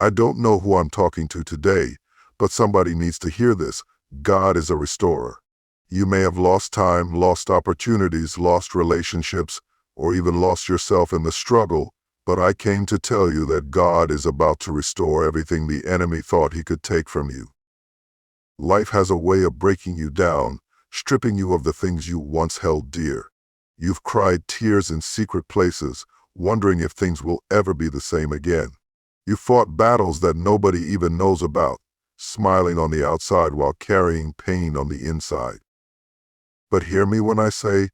I don't know who I'm talking to today, but somebody needs to hear this. God is a restorer. You may have lost time, lost opportunities, lost relationships, or even lost yourself in the struggle, but I came to tell you that God is about to restore everything the enemy thought he could take from you. Life has a way of breaking you down, stripping you of the things you once held dear. You've cried tears in secret places, wondering if things will ever be the same again. You fought battles that nobody even knows about, smiling on the outside while carrying pain on the inside. But hear me when I say,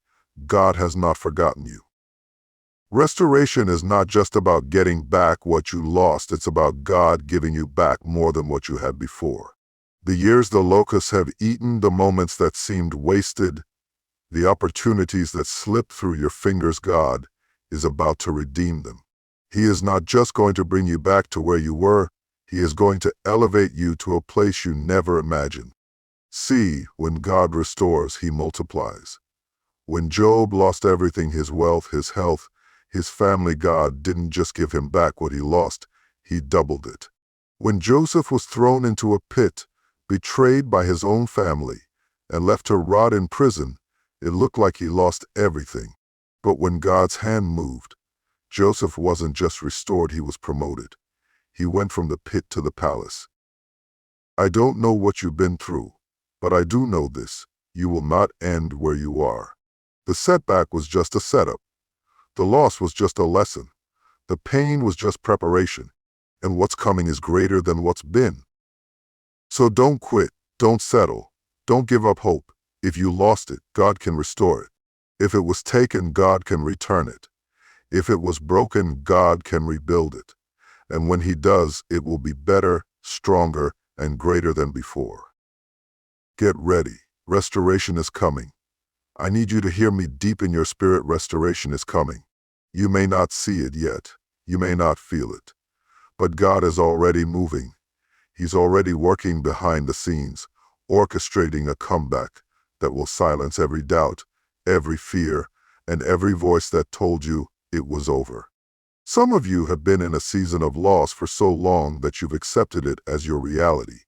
God has not forgotten you. Restoration is not just about getting back what you lost, it's about God giving you back more than what you had before. The years the locusts have eaten, the moments that seemed wasted, the opportunities that slipped through your fingers, God is about to redeem them. He is not just going to bring you back to where you were, He is going to elevate you to a place you never imagined. See, when God restores, He multiplies. When Job lost everything, his wealth, his health, his family, God didn't just give him back what he lost, He doubled it. When Joseph was thrown into a pit, betrayed by his own family, and left to rot in prison, it looked like he lost everything. But when God's hand moved, Joseph wasn't just restored, he was promoted. He went from the pit to the palace. I don't know what you've been through, but I do know this: you will not end where you are. The setback was just a setup. The loss was just a lesson. The pain was just preparation. And what's coming is greater than what's been. So don't quit, don't settle, don't give up hope. If you lost it, God can restore it. If it was taken, God can return it. If it was broken, God can rebuild it. And when He does, it will be better, stronger, and greater than before. Get ready. Restoration is coming. I need you to hear me deep in your spirit. Restoration is coming. You may not see it yet. You may not feel it. But God is already moving. He's already working behind the scenes, orchestrating a comeback that will silence every doubt, every fear, and every voice that told you it was over. Some of you have been in a season of loss for so long that you've accepted it as your reality.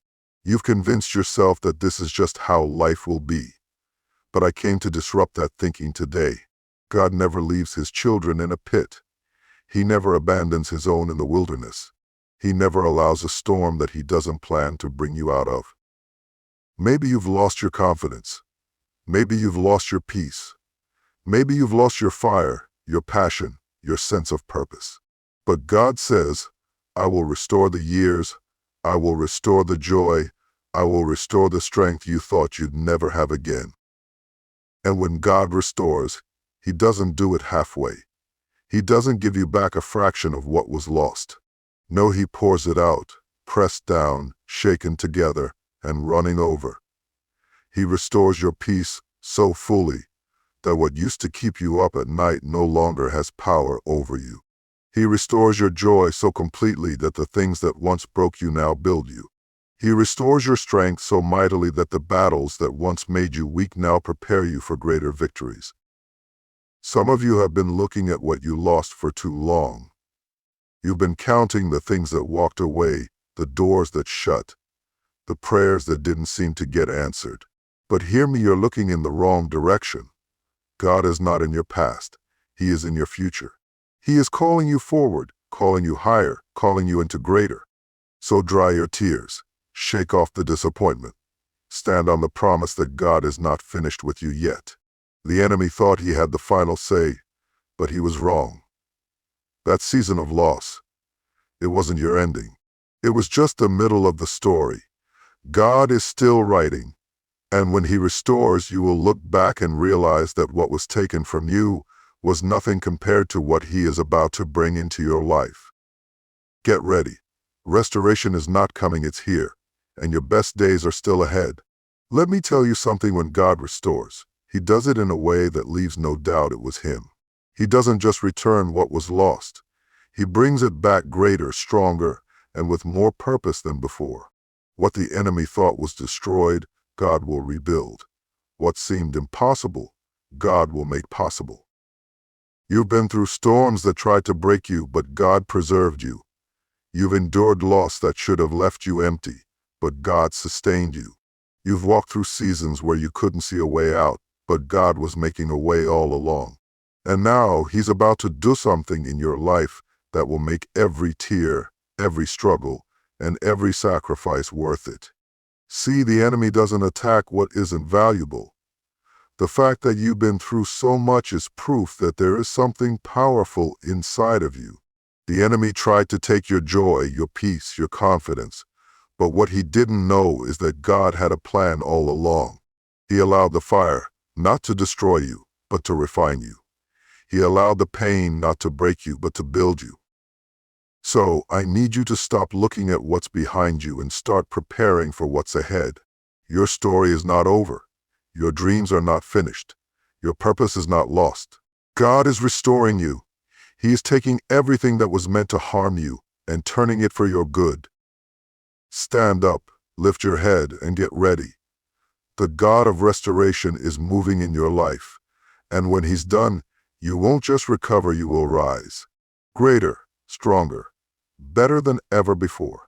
You've convinced yourself that this is just how life will be. But I came to disrupt that thinking today. God never leaves His children in a pit. He never abandons His own in the wilderness. He never allows a storm that He doesn't plan to bring you out of. Maybe you've lost your confidence. Maybe you've lost your peace. Maybe you've lost your fire, your passion, your sense of purpose. But God says, I will restore the years. I will restore the joy. I will restore the strength you thought you'd never have again. And when God restores, He doesn't do it halfway. He doesn't give you back a fraction of what was lost. No, He pours it out, pressed down, shaken together, and running over. He restores your peace so fully that what used to keep you up at night no longer has power over you. He restores your joy so completely that the things that once broke you now build you. He restores your strength so mightily that the battles that once made you weak now prepare you for greater victories. Some of you have been looking at what you lost for too long. You've been counting the things that walked away, the doors that shut, the prayers that didn't seem to get answered. But hear me, you're looking in the wrong direction. God is not in your past. He is in your future. He is calling you forward, calling you higher, calling you into greater. So dry your tears. Shake off the disappointment. Stand on the promise that God is not finished with you yet. The enemy thought he had the final say, but he was wrong. That season of loss, it wasn't your ending. It was just the middle of the story. God is still writing, and when He restores, you will look back and realize that what was taken from you was nothing compared to what He is about to bring into your life. Get ready. Restoration is not coming, it's here, and your best days are still ahead. Let me tell you something: when God restores, He does it in a way that leaves no doubt it was Him. He doesn't just return what was lost. He brings it back greater, stronger, and with more purpose than before. What the enemy thought was destroyed, God will rebuild. What seemed impossible, God will make possible. You've been through storms that tried to break you, but God preserved you. You've endured loss that should have left you empty, but God sustained you. You've walked through seasons where you couldn't see a way out, but God was making a way all along. And now He's about to do something in your life that will make every tear, every struggle, and every sacrifice worth it. See, the enemy doesn't attack what isn't valuable. The fact that you've been through so much is proof that there is something powerful inside of you. The enemy tried to take your joy, your peace, your confidence, but what he didn't know is that God had a plan all along. He allowed the fire not to destroy you, but to refine you. He allowed the pain not to break you, but to build you. So I need you to stop looking at what's behind you and start preparing for what's ahead. Your story is not over. Your dreams are not finished. Your purpose is not lost. God is restoring you. He is taking everything that was meant to harm you and turning it for your good. Stand up, lift your head, and get ready. The God of restoration is moving in your life. And when He's done, you won't just recover, you will rise. Greater, stronger, better than ever before.